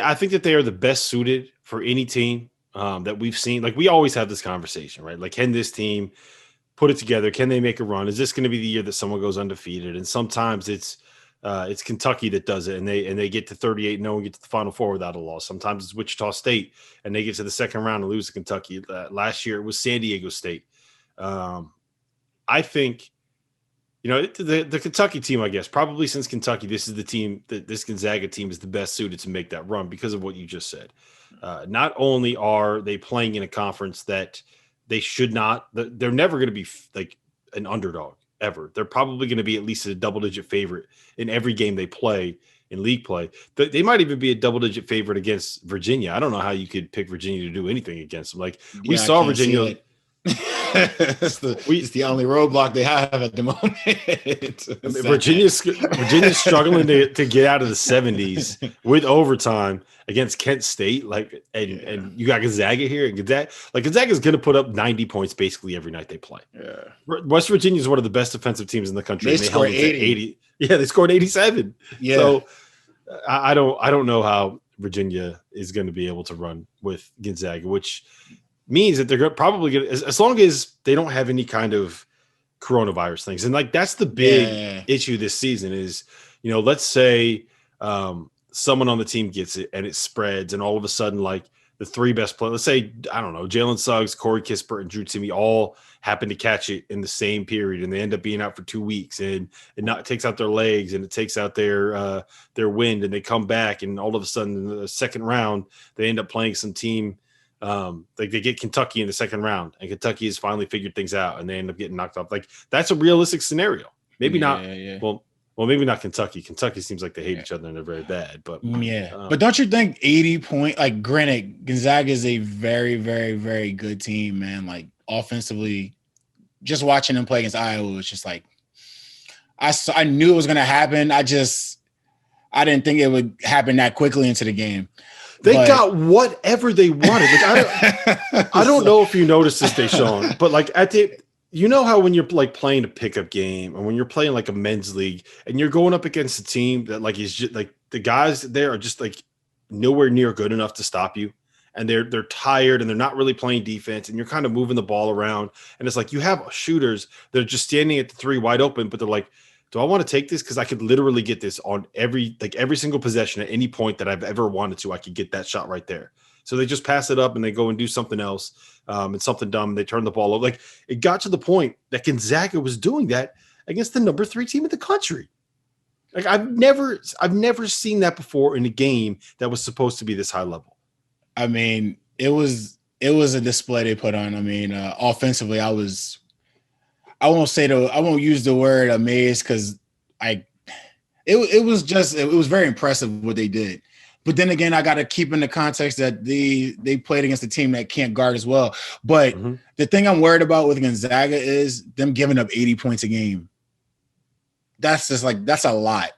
I think that they are the best suited for any team that we've seen. Like we always have this conversation, right? Like, can this team put it together? Can they make a run? Is this going to be the year that someone goes undefeated? And sometimes it's Kentucky that does it, and they get to 38-0 and get to the Final Four without a loss. Sometimes it's Wichita State, and they get to the second round and lose to Kentucky. Last year it was San Diego State. I think, the Kentucky team, I guess, probably since Kentucky, this is the team that this Gonzaga team is the best suited to make that run because of what you just said. Not only are they playing in a conference that they should not, they're never going to be like an underdog ever. They're probably going to be at least a double-digit favorite in every game they play in league play. They might even be a double-digit favorite against Virginia. I don't know how you could pick Virginia to do anything against them. Like we saw Virginia. It's the only roadblock they have at the moment. Virginia's struggling to get out of the 70s with overtime against Kent State. And you got Gonzaga here, and Gonzaga's going to put up 90 points basically every night they play. Yeah. West Virginia is one of the best defensive teams in the country. They scored 80. Yeah, they scored 87. Yeah. So I don't know how Virginia is going to be able to run with Gonzaga, which means that they're probably going to, as long as they don't have any kind of coronavirus things. And that's the big issue this season is, let's say someone on the team gets it and it spreads, and all of a sudden, the three best players, let's say, I don't know, Jalen Suggs, Corey Kispert, and Drew Timme all happen to catch it in the same period, and they end up being out for 2 weeks, and it takes out their legs and it takes out their wind, and they come back, and all of a sudden in the second round, they end up playing some team. They get Kentucky in the second round, and Kentucky has finally figured things out, and they end up getting knocked off. That's a realistic scenario. Maybe not. Yeah. Well, maybe not Kentucky. Kentucky seems like they hate each other and they're very bad. But but don't you think 80 point? Granted, Gonzaga is a very, very, very good team, man. Offensively, just watching them play against Iowa was just I knew it was gonna happen. I didn't think it would happen that quickly into the game. They got whatever they wanted. I don't know if you noticed this, Da'Sean, but how when you're playing a pickup game, and when you're playing a men's league, and you're going up against a team that is just the guys there are just nowhere near good enough to stop you, and they're tired, and they're not really playing defense, and you're kind of moving the ball around, and it's you have shooters that are just standing at the three wide open, but they're do I want to take this? Because I could literally get this on every single possession at any point that I've ever wanted to. I could get that shot right there. So they just pass it up and they go and do something else and something dumb. And they turn the ball over. It got to the point that Gonzaga was doing that against the number 3 team in the country. I've never seen that before in a game that was supposed to be this high level. I mean, it was a display they put on. I mean, offensively, I won't use the word amazed, because it was very impressive what they did. But then again, I got to keep in the context that they played against a team that can't guard as well. But the thing I'm worried about with Gonzaga is them giving up 80 points a game. That's just that's a lot.